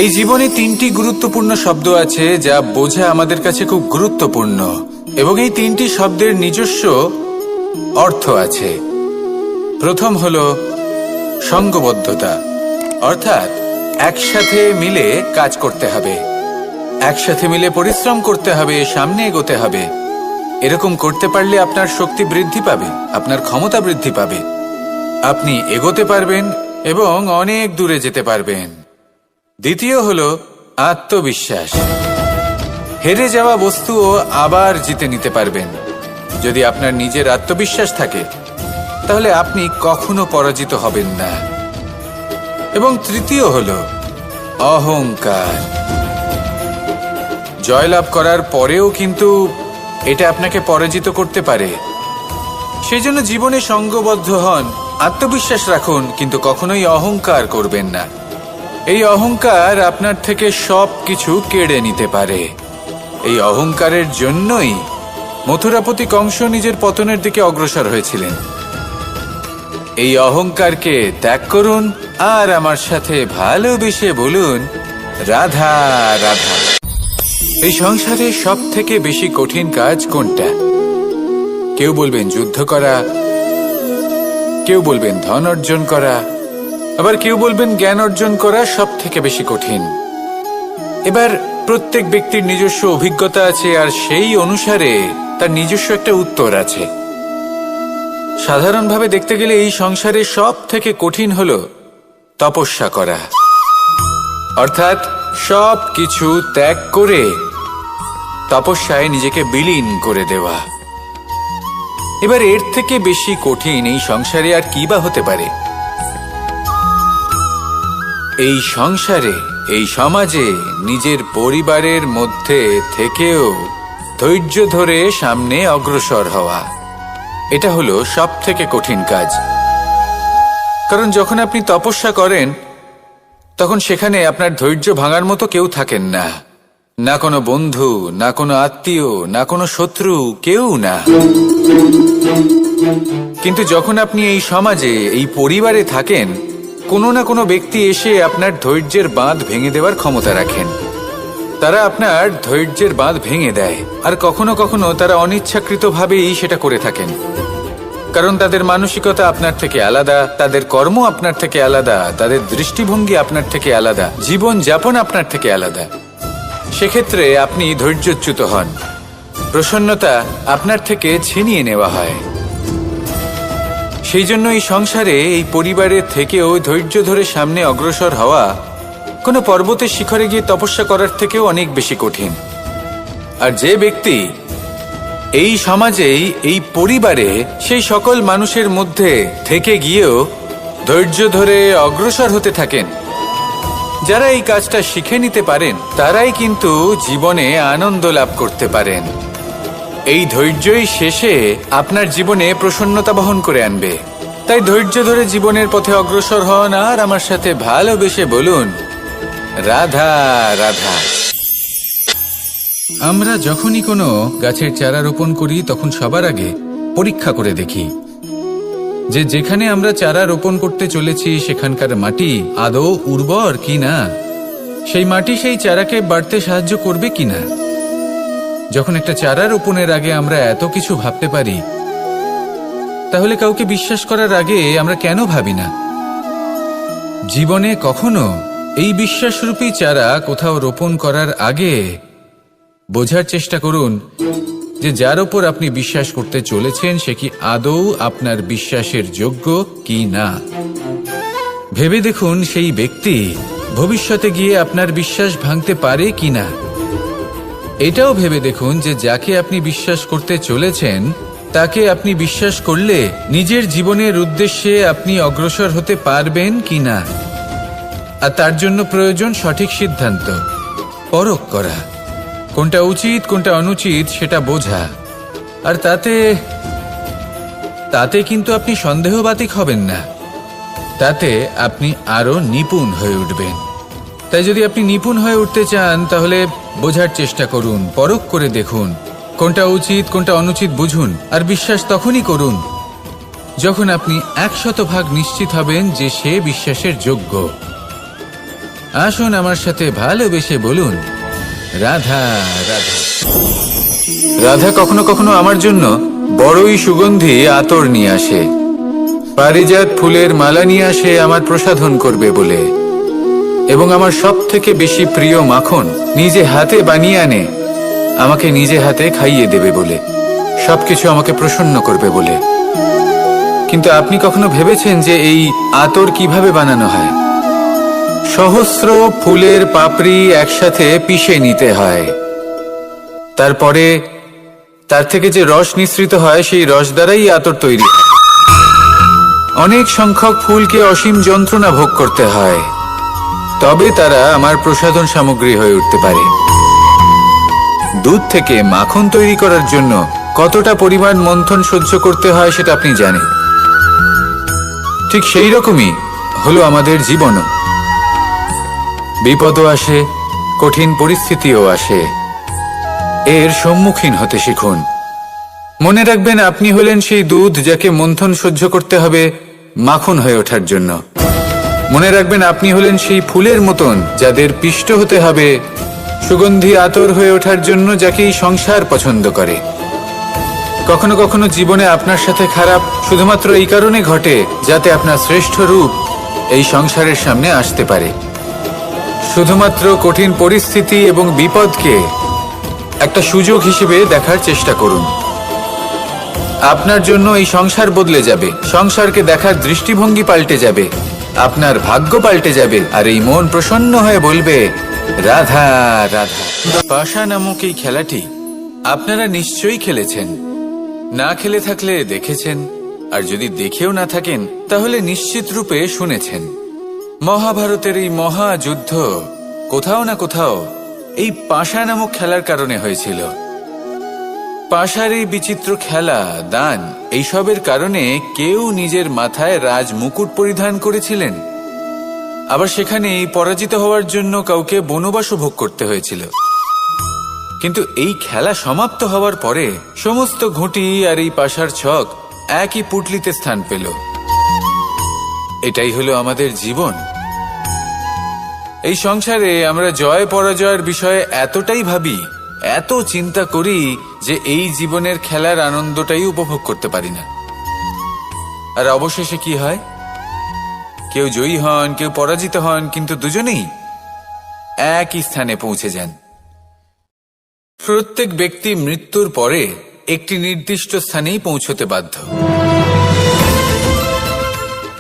এই জীবনে তিনটি গুরুত্বপূর্ণ শব্দ আছে যা বোঝা আমাদের কাছে খুব গুরুত্বপূর্ণ, এবং এই তিনটি শব্দের নিজস্ব অর্থ আছে। প্রথম হলো সঙ্গবদ্ধতা, অর্থাৎ একসাথে মিলে কাজ করতে হবে, একসাথে মিলে পরিশ্রম করতে হবে, সামনে এগোতে হবে। এরকম করতে পারলে আপনার শক্তি বৃদ্ধি পাবে, আপনার ক্ষমতা বৃদ্ধি পাবে, আপনি এগোতে পারবেন এবং অনেক দূরে যেতে পারবেন। দ্বিতীয় হলো আত্মবিশ্বাস। হেরে যাওয়া বস্তুও আবার জিতে নিতে পারবেন। যদি আপনার নিজের আত্মবিশ্বাস থাকে তাহলে আপনি কখনো পরাজিত হবেন না। এবং তৃতীয় হলো অহংকার। জয়লাভ করার পরেও কিন্তু এটা আপনাকে পরাজিত করতে পারে। সেই জন্য জীবনে সঙ্গবদ্ধ হন, আত্মবিশ্বাস রাখুন, কিন্তু কখনোই অহংকার করবেন না। এই অহংকার আপনার থেকে সব কিছু কেড়ে নিতে পারে। এই অহংকারের জন্যই মথুরাপতি কংস নিজের পতনের দিকে অগ্রসর হয়েছিলেন। এই অহংকারকে ত্যাগ করুন আর আমার সাথে ভালোবেসে বলুন, রাধা রাধা। এই সংসারে সব থেকে বেশি কঠিন কাজ কোনটা? কেউ বলবেন যুদ্ধ করা, কেউ বলবেন ধন অর্জন করা, আবার কেউ বলবেন জ্ঞান অর্জন করা সব থেকে বেশি কঠিন। এবার প্রত্যেক ব্যক্তির নিজস্ব অভিজ্ঞতা আছে, আর সেই অনুসারে তার নিজস্ব একটা উত্তর আছে। সাধারণভাবে দেখতে গেলে এই সংসারে সব থেকে কঠিন হলো তপস্যা করা, অর্থাৎ সব কিছু ত্যাগ করে তপস্যায় নিজেকে বিলীন করে দেওয়া। এবার এর থেকে বেশি কঠিন এই সংসারে আর কি বা হতে পারে? এই সংসারে, এই সমাজে, নিজের পরিবারের মধ্যে থেকেও ধৈর্য ধরে সামনে অগ্রসর হওয়া, এটা হলো সব থেকে কঠিন কাজ। কারণ যখন আপনি তপস্যা করেন তখন সেখানে আপনার ধৈর্য ভাঙার মতো কেউ থাকেন না, না কোনো বন্ধু, না কোনো আত্মীয়, না কোনো শত্রু, কেউ না। কিন্তু যখন আপনি এই সমাজে, এই পরিবারে থাকেন, কোনো না কোনো ব্যক্তি এসে আপনার ধৈর্যের বাঁধ ভেঙে দেওয়ার ক্ষমতা রাখেন। তারা আপনার ধৈর্যের বাঁধ ভেঙে দেয়, আর কখনো কখনো তারা অনিচ্ছাকৃতভাবেই সেটা করে থাকেন। কারণ তাদের মানসিকতা আপনার থেকে আলাদা, তাদের কর্ম আপনার থেকে আলাদা, তাদের দৃষ্টিভঙ্গি আপনার থেকে আলাদা, জীবন যাপন আপনার থেকে আলাদা। সেক্ষেত্রে আপনি ধৈর্যচ্যুত হন, প্রসন্নতা আপনার থেকে ছিনিয়ে নেওয়া হয়। সেই জন্য এই সংসারে, এই পরিবারের থেকেও ধৈর্য ধরে সামনে অগ্রসর হওয়া কোনো পর্বতের শিখরে গিয়ে তপস্যা করার থেকেও অনেক বেশি কঠিন। আর যে ব্যক্তি এই সমাজেই, এই পরিবারে, সেই সকল মানুষের মধ্যে থেকে গিয়েও ধৈর্য ধরে অগ্রসর হতে থাকেন, যারা এই কাজটা শিখে নিতে পারেন, তারাই কিন্তু জীবনে আনন্দ লাভ করতে পারেন। এই ধৈর্যই শেষে আপনার জীবনে প্রসন্নতা বহন করে আনবে। তাই ধৈর্য ধরে জীবনের পথে অগ্রসর হন আর আমার সাথে ভালোবেসে বলুন, রাধা রাধা। আমরা যখনই কোনো গাছের চারা রোপণ করি তখন সবার আগে পরীক্ষা করে দেখি যে যেখানে আমরা চারা রোপণ করতে চলেছি সেখানকার মাটি আদৌ উর্বর কিনা, সেই মাটি সেই চারাকে বাড়তে সাহায্য করবে কিনা। যখন একটা চারা রোপণের আগে আমরা এত কিছু ভাবতে পারি, তাহলে কাউকে বিশ্বাস করার আগে আমরা কেন ভাবি না? জীবনে কখনো এই বিশ্বাসরূপী চারা কোথাও রোপণ করার আগে বোঝার চেষ্টা করুন যে যার ওপর আপনি বিশ্বাস করতে চলেছেন সে কি আদৌ আপনার বিশ্বাসের যোগ্য কি না। ভেবে দেখুন সেই ব্যক্তি ভবিষ্যতে গিয়ে আপনার বিশ্বাস ভাঙতে পারে কিনা। এটাও ভেবে দেখুন যে যাকে আপনি বিশ্বাস করতে চলেছেন তাকে আপনি বিশ্বাস করলে নিজের জীবনের উদ্দেশ্যে আপনি অগ্রসর হতে পারবেন কিনা। আর তার জন্য প্রয়োজন সঠিক সিদ্ধান্ত, পরখ করা, কোনটা উচিত কোনটা অনুচিত সেটা বোঝা। আর তাতে কিন্তু আপনি সন্দেহবাতিক হবেন না, তাতে আপনি আরো নিপুণ হয়ে উঠবেন। তাই যদি আপনি নিপুণ হয়ে উঠতে চান তাহলে বোঝার চেষ্টা করুন, পরখ করে দেখুন, কোনটা উচিত কোনটা অনুচিত বুঝুন। আর বিশ্বাস তখনই করুন যখন আপনি 100% নিশ্চিত হবেন যে সে বিশ্বাসের যোগ্য। আসুন আমার সাথে ভালোবেসে বলুন, রাধা রাধা। রাধা কখনো কখনো আমার জন্য বড়ই সুগন্ধি আতর নিয়ে আসে, পারিজাত ফুলের মালা নিয়ে আসে আমার প্রসাধন করবে বলে, এবং আমার সব থেকে বেশি প্রিয় মাখন নিজে হাতে বানিয়ে আনে আমাকে নিজে হাতে খাইয়ে দেবে বলে, সবকিছু আমাকে প্রসন্ন করবে বলে। কিন্তু আপনি কখনো ভেবেছেন যে এই আতর কিভাবে বানানো হয়? সহস্র ফুলের পাপড়ি একসাথে পিষে নিতে হয়, তারপরে তার থেকে যে রস নিঃসৃত হয় সেই রস দ্বারাই আতর তৈরি হয়। অনেক সংখ্যক ফুলকে অসীম যন্ত্রণা ভোগ করতে হয়, তবে তারা আমার প্রসাধন সামগ্রী হয়ে উঠতে পারে। দুধ থেকে মাখন তৈরি করার জন্য কতটা পরিমাণ মন্থন সহ্য করতে হয় সেটা আপনি জানেন। ঠিক সেই রকমই হলো আমাদের জীবনও। বিপদও আসে, কঠিন পরিস্থিতিও আসে, এর সম্মুখীন হতে শিখুন। মনে রাখবেন, আপনি হলেন সেই দুধ যাকে মন্থন সহ্য করতে হবে মাখন হয়ে ওঠার জন্য। মনে রাখবেন, আপনি হলেন সেই ফুলের মতন যাদের পিষ্ট হতে হবে সুগন্ধি আতর হয়ে ওঠার জন্য, যাকে এই সংসার পছন্দ করে। কখনো কখনো জীবনে আপনার সাথে খারাপ শুধুমাত্র এই কারণে ঘটে যাতে আপনার শ্রেষ্ঠ রূপ এই সংসারের সামনে আসতে পারে। শুধুমাত্র কঠিন পরিস্থিতি এবং বিপদকে একটা সুযোগ হিসেবে দেখার চেষ্টা করুন। আপনার জন্য এই সংসার বদলে যাবে, সংসারকে দেখার দৃষ্টিভঙ্গি পাল্টে যাবে, আপনার ভাগ্য পাল্টে যাবে, আর এই মন প্রসন্ন হয়ে বলবে, রাধা রাধা। পাশা নামক এই খেলাটি আপনারা নিশ্চয়ই খেলেছেন, না খেলে থাকলে দেখেছেন, আর যদি দেখেও না থাকেন তাহলে নিশ্চিত রূপে শুনেছেন। মহাভারতের এই মহাযুদ্ধ কোথাও না কোথাও এই পাশা নামক খেলার কারণে হয়েছিল। পাশার এই বিচিত্র খেলা, দান, এইসবের কারণে কেউ নিজের মাথায় রাজ মুকুট পরিধান করেছিলেন, আবার সেখানে পরাজিত হওয়ার জন্য কাউকে বনবাসও ভোগ করতে হয়েছিল। কিন্তু এই খেলা সমাপ্ত হওয়ার পরে সমস্ত ঘুঁটি আর এই পাশার ছক একই পুটলিতে স্থান পেল। এটাই হলো আমাদের জীবন। এই সংসারে আমরা জয় পরাজয়ের বিষয়ে এতটাই ভাবি, এত চিন্তা করি যে এই জীবনের খেলার আনন্দটাই উপভোগ করতে পারি না। আর অবশেষে কি হয়? কেউ জয়ী হন, কেউ পরাজিত হন, কিন্তু দুজনেই একই স্থানে পৌঁছে যান। প্রত্যেক ব্যক্তি মৃত্যুর পরে একটি নির্দিষ্ট স্থানেই পৌঁছতে বাধ্য,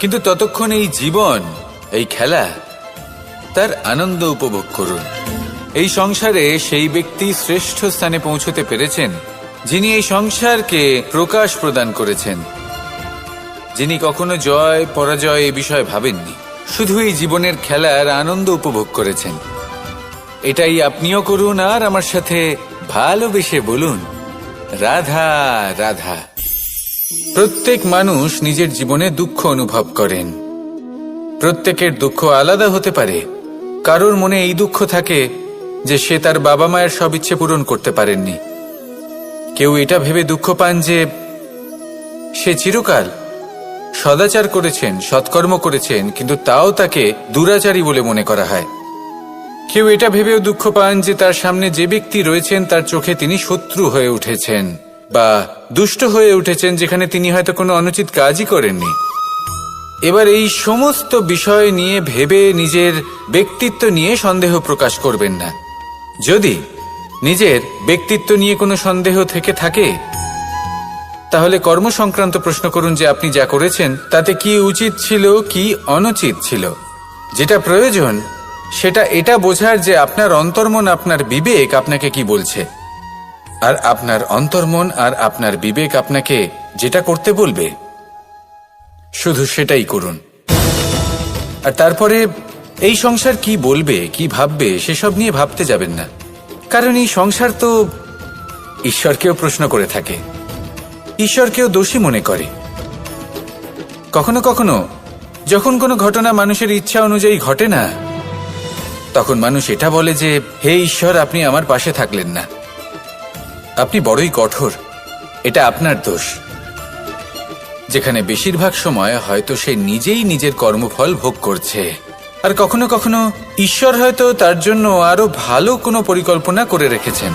কিন্তু ততক্ষণ এই জীবন, এই খেলা, তার আনন্দ উপভোগ করুন। এই সংসারে সেই ব্যক্তি শ্রেষ্ঠ স্থানে পৌঁছতে পেরেছেন যিনি এই সংসারকে প্রকাশ প্রদান করেছেন, যিনি কখনো জয় পরাজয় এ বিষয়ে ভাবেননি, শুধু এই জীবনের খেলার আনন্দ উপভোগ করেছেন। এটাই আপনিও করুন, আর আমার সাথে ভালোবেসে বলুন, রাধা রাধা। প্রত্যেক মানুষ নিজের জীবনে দুঃখ অনুভব করেন। প্রত্যেকের দুঃখ আলাদা হতে পারে। কারোর মনে এই দুঃখ থাকে যে সে তার বাবা মায়ের সব ইচ্ছে পূরণ করতে পারেননি। কেউ এটা ভেবে দুঃখ পান যে সে চিরকাল সদাচার করেছেন, সৎকর্ম করেছেন, কিন্তু তাও তাকে দুরাচারী বলে মনে করা হয়। কেউ এটা ভেবেও দুঃখ পান যে তার সামনে যে ব্যক্তি রয়েছেন তার চোখে তিনি শত্রু হয়ে উঠেছেন বা দুষ্ট হয়ে উঠেছেন, যেখানে তিনি হয়তো কোনো অনুচিত কাজই করেননি। এবার এই সমস্ত বিষয় নিয়ে ভেবে নিজের ব্যক্তিত্ব নিয়ে সন্দেহ প্রকাশ করবেন না। যদি নিজের ব্যক্তিত্ব নিয়ে কোনো সন্দেহ থেকে থাকে তাহলে কর্ম সংক্রান্ত প্রশ্ন করুন যে আপনি যা করেছেন তাতে কি উচিত ছিল, কি অনুচিত ছিল। যেটা প্রয়োজন সেটা এটা বোঝার যে আপনার অন্তর্মন, আপনার বিবেক আপনাকে কি বলছে, আর আপনার অন্তর্মন আর আপনার বিবেক আপনাকে যেটা করতে বলবে শুধু সেটাই করুন। আর তারপরে এই সংসার কি বলবে, কি ভাববে সেসব নিয়ে ভাবতে যাবেন না, কারণ এই সংসার তো ঈশ্বরকেও প্রশ্ন করে থাকে, ঈশ্বরকেও দোষী মনে করে। কখনো কখনো যখন কোনো ঘটনা মানুষের ইচ্ছা অনুযায়ী ঘটে না, তখন মানুষ এটা বলে যে হে ঈশ্বর, আপনি আমার পাশে থাকলেন না, আপনি বড়ই কঠোর, এটা আপনার দোষ। যেখানে বেশিরভাগ সময় হয়তো সে নিজেই নিজের কর্মফল ভোগ করছে, আর কখনো কখনো ঈশ্বর হয়তো তার জন্য আরো ভালো কোনো পরিকল্পনা করে রেখেছেন,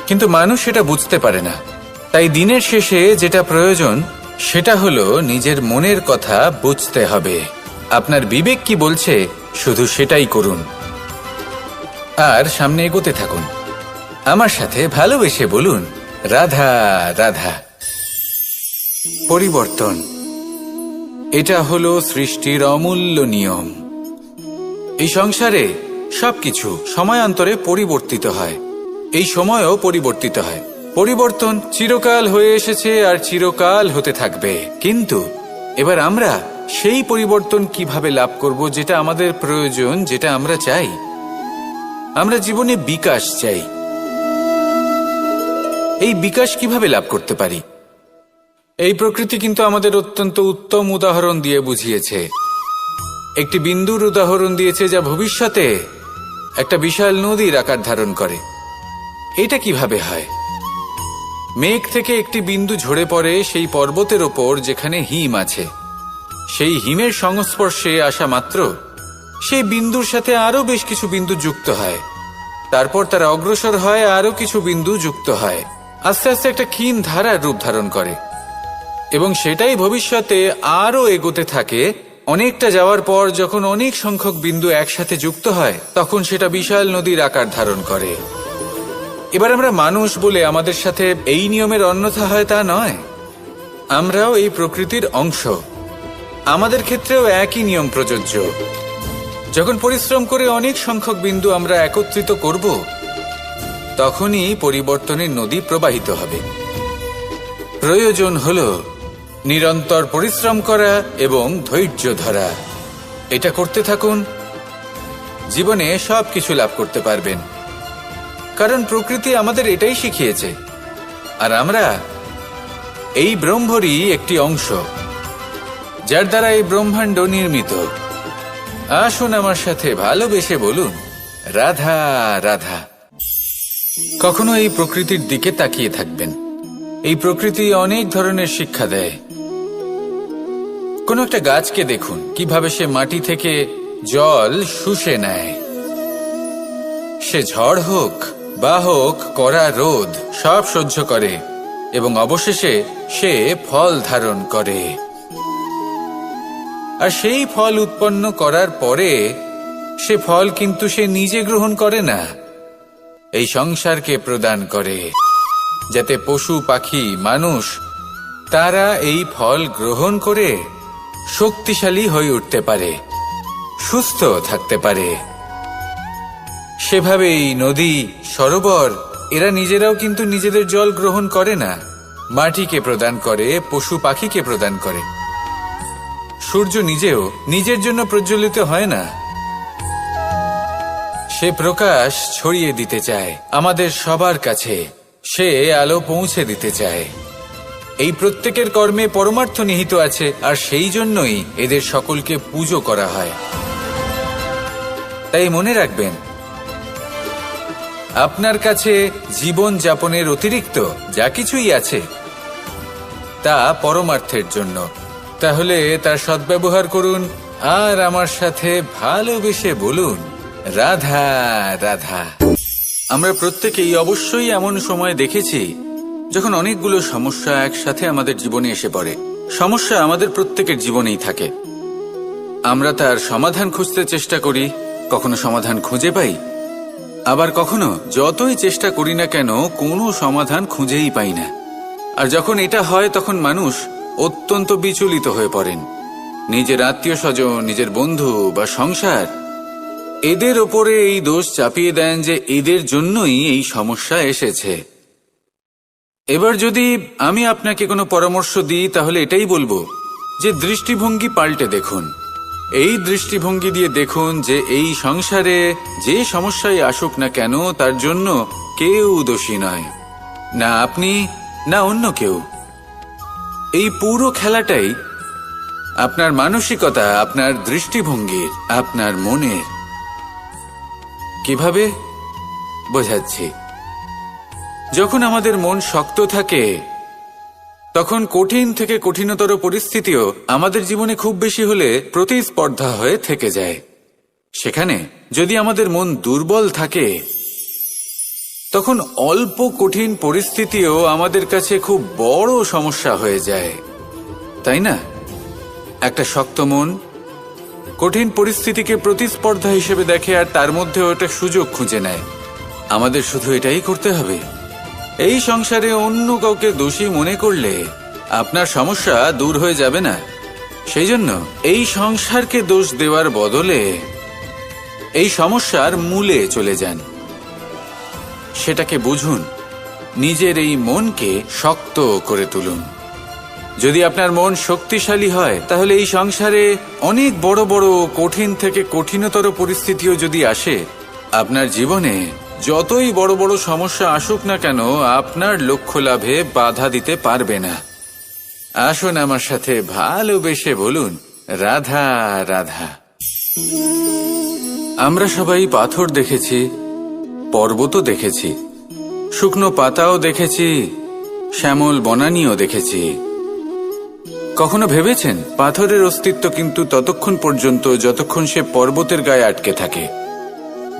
কিন্তু মানুষ সেটা বুঝতে পারে না। তাই দিনের শেষে যেটা প্রয়োজন সেটা হলো নিজের মনের কথা বুঝতে হবে। আপনার বিবেক কি বলছে শুধু সেটাই করুন আর সামনে এগোতে থাকুন। আমার সাথে ভালোবেসে বলুন, রাধা রাধা। পরিবর্তন, এটা হলো সৃষ্টির অমূল্য নিয়ম। এই সংসারে সবকিছু সময়ান্তরে পরিবর্তিত হয়, এই সময়ও পরিবর্তিত হয়। পরিবর্তন চিরকাল হয়ে এসেছে আর চিরকাল হতে থাকবে, কিন্তু এবার আমরা সেই পরিবর্তন কিভাবে লাভ করব যেটা আমাদের প্রয়োজন, যেটা আমরা চাই। আমরা জীবনে বিকাশ চাই। এই বিকাশ কিভাবে লাভ করতে পারি? এই প্রকৃতি কিন্তু আমাদের অত্যন্ত উত্তম উদাহরণ দিয়ে বুঝিয়েছে। একটি বিন্দুর উদাহরণ দিয়েছে যা ভবিষ্যতে একটা বিশাল নদীর আকার ধারণ করে। এটা কিভাবে হয়? মেঘ থেকে একটি বিন্দু ঝরে পড়ে সেই পর্বতের ওপর যেখানে হিম আছে। সেই হিমের সংস্পর্শে আসা মাত্র সেই বিন্দুর সাথে আরো বেশ কিছু বিন্দু যুক্ত হয়। তারপর তারা অগ্রসর হয়, আরো কিছু বিন্দু যুক্ত হয়, আস্তে আস্তে একটা ক্ষীণ ধারার রূপ ধারণ করে এবং সেটাই ভবিষ্যতে আরো এগোতে থাকে। অনেকটা যাওয়ার পর যখন অনেক সংখ্যক বিন্দু একসাথে যুক্ত হয় তখন সেটা বিশাল নদীর আকার ধারণ করে। এবার আমরা মানুষ বলে আমাদের সাথে এই নিয়মের অন্যথা হয় তা নয়। আমরাও এই প্রকৃতির অংশ, আমাদের ক্ষেত্রেও একই নিয়ম প্রযোজ্য। যখন পরিশ্রম করে অনেক সংখ্যক বিন্দু আমরা একত্রিত করব তখনই পরিবর্তনের নদী প্রবাহিত হবে। প্রয়োজন হলো নিরন্তর পরিশ্রম করা এবং ধৈর্য ধরা। এটা করতে থাকুন, জীবনে সবকিছু লাভ করতে পারবেন, কারণ প্রকৃতি আমাদের এটাই শিখিয়েছে। আর আমরা এই ব্রহ্মরই একটি অংশ, যার দ্বারা এই ব্রহ্মাণ্ড নির্মিত। আসুন আমার সাথে ভালোবেসে বলুন, রাধা রাধা। কখনো এই প্রকৃতির দিকে তাকিয়ে থাকবেন। এই প্রকৃতি অনেক ধরনের শিক্ষা দেয়। কোনো একটা গাছকে দেখুন কিভাবে সে মাটি থেকে জল শুষে নেয়। সে ঝড় হোক বা হোক কড়া রোদ সব সহ্য করে এবং অবশেষে সে ফল ধারণ করে। আর সেই ফল উৎপন্ন করার পরে সে ফল কিন্তু সে নিজে গ্রহণ করে না, এই সংসারকে প্রদান করে, যাতে পশু পাখি মানুষ তারা এই ফল গ্রহণ করে শক্তিশালী হয়ে উঠতে পারে, সুস্থ থাকতে পারে। সেভাবেই নদী, সরোবর এরা নিজেরাও কিন্তু নিজেদের জল গ্রহণ করে না, মাটিকে প্রদান করে, পশু পাখিকে প্রদান করে। সূর্য নিজেও নিজের জন্য প্রজ্বলিত হয় না, সে প্রকাশ ছড়িয়ে দিতে চায় আমাদের সবার কাছে, সে আলো পৌঁছে দিতে চায়। এই প্রত্যেকের কর্মে পরমার্থ নিহিত আছে, আর সেই জন্যই এদের সকলকে পুজো করা হয়। তাই মনে রাখবেন, আপনার কাছে জীবন যাপনের অতিরিক্ত যা কিছুই আছে তা পরমার্থের জন্য। তাহলে তার সদ্ব্যবহার করুন আর আমার সাথে ভালোবেসে বলুন, রাধা রাধা। আমরা প্রত্যেকেই অবশ্যই এমন সময় দেখেছি যখন অনেকগুলো সমস্যা একসাথে আমাদের জীবনে এসে পড়ে। সমস্যা আমাদের প্রত্যেকের জীবনেই থাকে। আমরা তার সমাধান খুঁজতে চেষ্টা করি, কখনো সমাধান খুঁজে পাই, আবার কখনো যতই চেষ্টা করি না কেন কোনো সমাধান খুঁজেই পাই না। আর যখন এটা হয় তখন মানুষ অত্যন্ত বিচলিত হয়ে পড়েন। নিজের আত্মীয় স্বজন, নিজের বন্ধু বা সংসার এদের ওপরে এই দোষ চাপিয়ে দেন যে এদের জন্যই এই সমস্যা এসেছে। এবার যদি আমি আপনাকে কোনো পরামর্শ দিই তাহলে এটাই বলবো যে দৃষ্টিভঙ্গি পাল্টে দেখুন। এই দৃষ্টিভঙ্গি দিয়ে দেখুন যে এই সংসারে যে সমস্যায় আসুক না কেন তার জন্য কেউ দোষী নয়, না আপনি না অন্য কেউ। এই পুরো খেলাটাই আপনার মানসিকতা, আপনার দৃষ্টিভঙ্গির, আপনার মনের। কিভাবে বোঝাচ্ছি? যখন আমাদের মন শক্ত থাকে তখন কঠিন থেকে কঠিনতর পরিস্থিতিও আমাদের জীবনে খুব বেশি হলে প্রতিস্পর্ধা হয়ে থেকে যায়। সেখানে যদি আমাদের মন দুর্বল থাকে, তখন অল্প কঠিন পরিস্থিতিও আমাদের কাছে খুব বড় সমস্যা হয়ে যায়, তাই না? একটা শক্ত মন কঠিন পরিস্থিতিকে প্রতিস্পর্ধা হিসেবে দেখে আর তার মধ্যে ওটা সুযোগ খুঁজে নেয়। আমাদের শুধু এটাই করতে হবে। এই সংসারে অন্য কাউকে দোষী মনে করলে আপনার সমস্যা দূর হয়ে যাবে না। সেই জন্য এই সংসারকে দোষ দেওয়ার বদলে এই সমস্যার মূলে চলে যান, সেটাকে বুঝুন, নিজের এই মনকে শক্ত করে তুলুন। যদি আপনার মন শক্তিশালী হয়, তাহলে এই সংসারে অনেক বড় বড় কঠিন থেকে কঠিনতর পরিস্থিতিও যদি আসে, আপনার জীবনে যতই বড় বড় সমস্যা আসুক না কেন, আপনার লক্ষ্য লাভে বাধা দিতে পারবে না। আসুন আমার সাথে ভালোবেসে বলুন, রাধা রাধা। আমরা সবাই পাথর দেখেছি, পর্বতও দেখেছি, শুকনো পাতাও দেখেছি, শ্যামল বনানীও দেখেছি। কখনো ভেবেছেন পাথরের অস্তিত্ব কিন্তু ততক্ষণ পর্যন্ত যতক্ষণ সে পর্বতের গায়ে আটকে থাকে।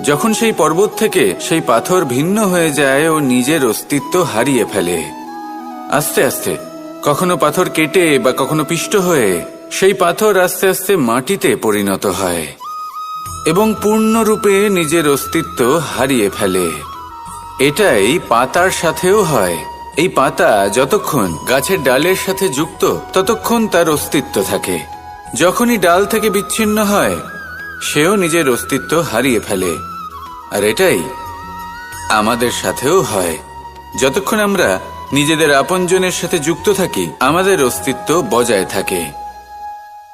যখন সেই পর্বত থেকে সেই পাথর ভিন্ন হয়ে যায় ও নিজের অস্তিত্ব হারিয়ে ফেলে। আস্তে আস্তে কখনো পাথর কেটে বা কখনো পিষ্ট হয়ে সেই পাথর আস্তে আস্তে মাটিতে পরিণত হয় এবং পূর্ণরূপে নিজের অস্তিত্ব হারিয়ে ফেলে। এটাই পাতার সাথেও হয়। এই পাতা যতক্ষণ গাছের ডালের সাথে যুক্ত ততক্ষণ তার অস্তিত্ব থাকে। যখনই ডাল থেকে বিচ্ছিন্ন হয়, সেও নিজের অস্তিত্ব হারিয়ে ফেলে। আর এটাই আমাদের সাথেও হয়। যতক্ষণ আমরা নিজেদের আপনজনের সাথে যুক্ত থাকি, আমাদের অস্তিত্ব বজায় থাকে।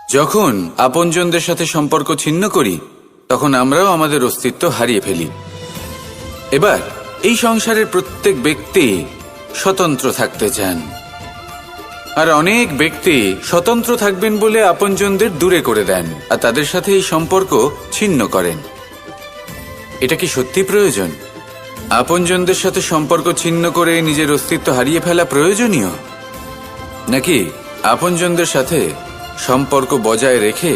যখন আপনজনদের সাথে সম্পর্ক ছিন্ন করি, তখন আমরাও আমাদের অস্তিত্ব হারিয়ে ফেলি। এবার এই সংসারের প্রত্যেক ব্যক্তি স্বতন্ত্র থাকতে চান, আর অনেক ব্যক্তি স্বতন্ত্র থাকবেন বলে আপনজনদের দূরে করে দেন আর তাদের সাথে এই সম্পর্ক ছিন্ন করেন। এটা কি সত্যি প্রয়োজন? আপনজনদের সাথে সম্পর্ক ছিন্ন করে নিজের অস্তিত্ব হারিয়ে ফেলা প্রয়োজনীয়, নাকি আপনজনদের সাথে সম্পর্ক বজায় রেখে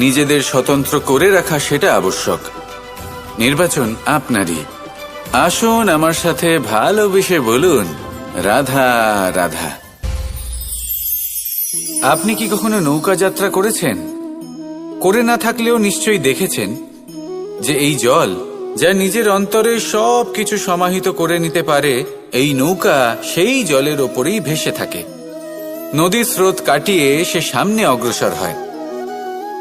নিজেদের স্বতন্ত্র করে রাখা সেটা আবশ্যক? নির্বাচন আপনারই। আসুন আমার সাথে ভালোবেসে বলুন, রাধা রাধা। আপনি কি কখনো নৌকা যাত্রা করেছেন? করে না থাকলেও নিশ্চয়ই দেখেছেন যে এই জল যা নিজের অন্তরে সব কিছু সমাহিত করে নিতে পারে, এই নৌকা সেই জলের ওপরেই ভেসে থাকে। নদীর স্রোত কাটিয়ে সে সামনে অগ্রসর হয়।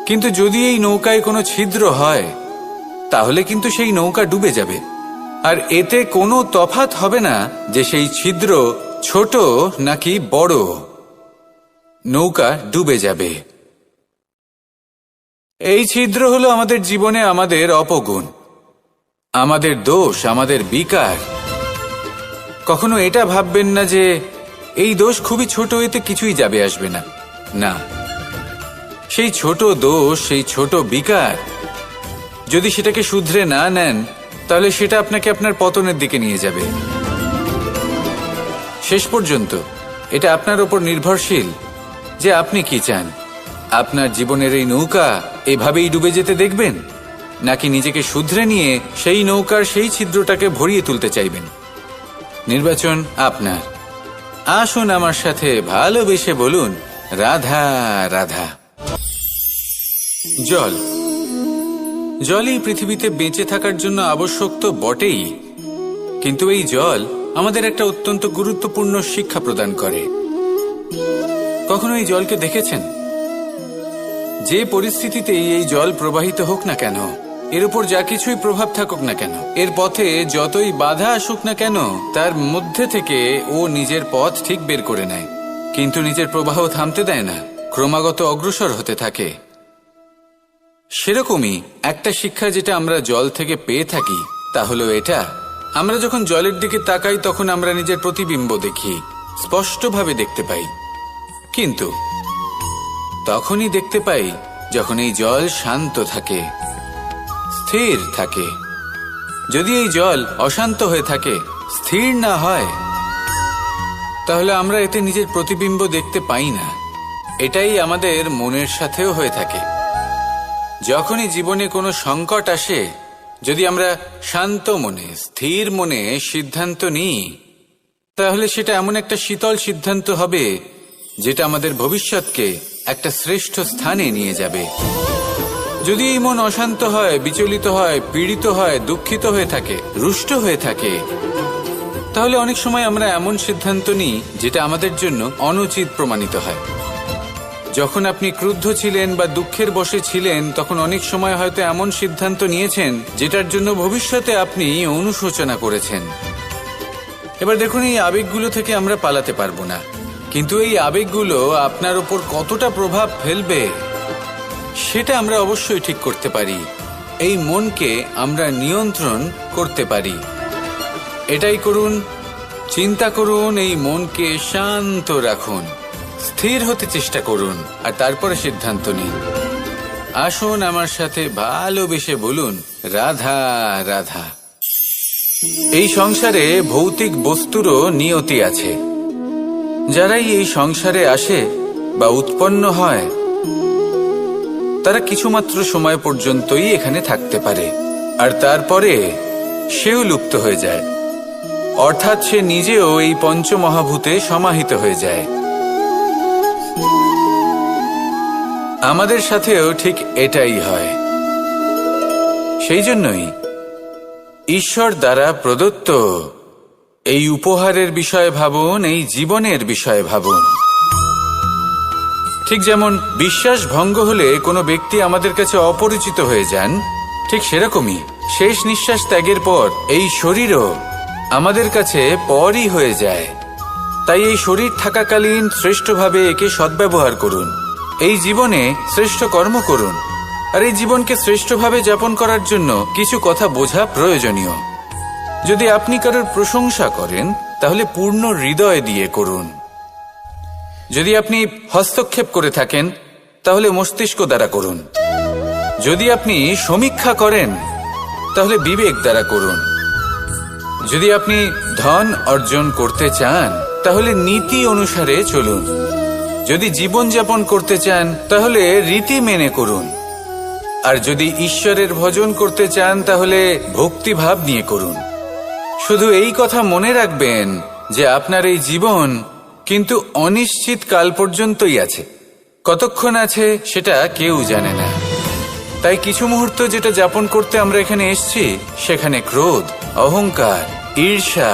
কিন্তু যদি এই নৌকায় কোনো ছিদ্র হয়, তাহলে কিন্তু সেই নৌকা ডুবে যাবে। আর এতে কোনো তফাৎ হবে না যে সেই ছিদ্র ছোট নাকি বড়, নৌকা ডুবে যাবে। এই ছিদ্র হলো আমাদের জীবনে আমাদের অপগুণ, আমাদের দোষ, আমাদের বিকার। কখনো এটা ভাববেন না যে এই দোষ খুবই ছোট, এতে কিছুই যাবে আসবে না। না, সেই ছোট দোষ, সেই ছোট বিকার, যদি সেটাকে শুধরে না নেন, তাহলে সেটা আপনাকে আপনার পতনের দিকে নিয়ে যাবে। শেষ পর্যন্ত এটা আপনার উপর নির্ভরশীল যে আপনি কি চান। আপনার জীবনের এই নৌকা এভাবেই ডুবে যেতে দেখবেন, নাকি নিজেকে শুধরে নিয়ে সেই নৌকার সেই ছিদ্রটাকে ভরিয়ে তুলতে চাইবেন? নির্বাচন আপনার। আসুন আমার সাথে ভালোবেসে বলুন, রাধা রাধা। জল, জলই পৃথিবীতে বেঁচে থাকার জন্য আবশ্যক তো বটেই, কিন্তু এই জল আমাদের একটা অত্যন্ত গুরুত্বপূর্ণ শিক্ষা প্রদান করে। কখনো এই জলকে দেখেছেন? যে পরিস্থিতিতেই এই জল প্রবাহিত হোক না কেন, এর উপর যা কিছুই প্রভাব থাকুক না কেন, এর পথে যতই বাধা আসুক না কেন, তার মধ্যে থেকে ও নিজের পথ ঠিক বের করে নেয়, কিন্তু নিজের প্রবাহ থামতে দেয় না, ক্রমাগত অগ্রসর হতে থাকে। সেরকমই একটা শিক্ষা যেটা আমরা জল থেকে পেয়ে থাকি, তা হলো এটা: আমরা যখন জলের দিকে তাকাই তখন আমরা নিজের প্রতিবিম্ব দেখি, স্পষ্টভাবে দেখতে পাই। কিন্তু তখনই দেখতে পাই যখন এই জল শান্ত থাকে, স্থির থাকে। যদি এই জল অশান্ত হয়ে থাকে, স্থির না হয়, তাহলে আমরা এতে নিজের প্রতিবিম্ব দেখতে পাই না। এটাই আমাদের মনের সাথেও হয়ে থাকে। যখনই জীবনে কোনো সংকট আসে, যদি আমরা শান্ত মনে, স্থির মনে সিদ্ধান্ত নিই, তাহলে সেটা এমন একটা শীতল সিদ্ধান্ত হবে যেটা আমাদের ভবিষ্যৎকে একটা শ্রেষ্ঠ স্থানে নিয়ে যাবে। যদি এই মন অশান্ত হয়, বিচলিত হয়, পীড়িত হয়, দুঃখিত হয়ে থাকে, রুষ্ট হয়ে থাকে, তাহলে অনেক সময় আমরা এমন সিদ্ধান্ত নিই যেটা আমাদের জন্য অনুচিত প্রমাণিত হয়। যখন আপনি ক্রুদ্ধ ছিলেন বা দুঃখের বশে ছিলেন, তখন অনেক সময় হয়তো এমন সিদ্ধান্ত নিয়েছেন যেটার জন্য ভবিষ্যতে আপনি অনুশোচনা করেছেন। এবার দেখুন, এই আবেগগুলো থেকে আমরা পালাতে পারবো না, কিন্তু এই আবেগগুলো আপনার উপর কতটা প্রভাব ফেলবে সেটা আমরা অবশ্যই ঠিক করতে পারি। এই মনকে আমরা নিয়ন্ত্রণ করতে পারি। এটাই করুন, চিন্তা করুন, এই মনকে শান্ত রাখুন, স্থির হতে চেষ্টা করুন, আর তারপরে সিদ্ধান্ত নিন। আসুন আমার সাথে ভালোবেসে বলুন, রাধা রাধা। এই সংসারে ভৌতিক বস্তুরও নিয়তি আছে। যারাই এই সংসারে আসে বা উৎপন্ন হয়, তারা কিছুমাত্র সময় পর্যন্তই এখানে থাকতে পারে, আর তারপরে সেও লুপ্ত হয়ে যায়, অর্থাৎ সে নিজেও এই পঞ্চমহাভূতে সমাহিত হয়ে যায়। আমাদের সাথেও ঠিক এটাই হয়। সেই জন্যই ঈশ্বর দ্বারা প্রদত্ত এই উপহারের বিষয়ে ভাবুন, এই জীবনের বিষয়ে ভাবুন। ঠিক যেমন বিশ্বাস ভঙ্গ হলে কোনো ব্যক্তি আমাদের কাছে অপরিচিত হয়ে যান, ঠিক সেরকমই শেষ নিঃশ্বাস ত্যাগের পর এই শরীরও আমাদের কাছে পরই হয়ে যায়। তাই এই শরীর থাকাকালীন শ্রেষ্ঠভাবে একে সদ্ব্যবহার করুন, এই জীবনে শ্রেষ্ঠ কর্ম করুন, আর এই জীবনকে শ্রেষ্ঠভাবে যাপন করার জন্য কিছু কথা বোঝা প্রয়োজনীয়। যদি আপনি কারোর প্রশংসা করেন, তাহলে পূর্ণ হৃদয় দিয়ে করুন। যদি আপনি হস্তক্ষেপ করে থাকেন, তাহলে মস্তিষ্ক দ্বারা করুন। যদি আপনি সমীক্ষা করেন, তাহলে বিবেক দ্বারা করুন। যদি আপনি ধন অর্জন করতে চান, তাহলে নীতি অনুসারে চলুন। যদি জীবনযাপন করতে চান, তাহলে রীতি মেনে করুন। আর যদি ঈশ্বরের ভজন করতে চান, তাহলে ভক্তিভাব নিয়ে করুন। শুধু এই কথা মনে রাখবেন যে আপনার এই জীবন কিন্তু অনিশ্চিত কাল পর্যন্তই আছে। কতক্ষণ আছে সেটা কেউ জানে না। তাই কিছু মুহূর্ত যেটা যাপন করতে আমরা এখানে এসেছি, সেখানে ক্রোধ, অহংকার, ঈর্ষা,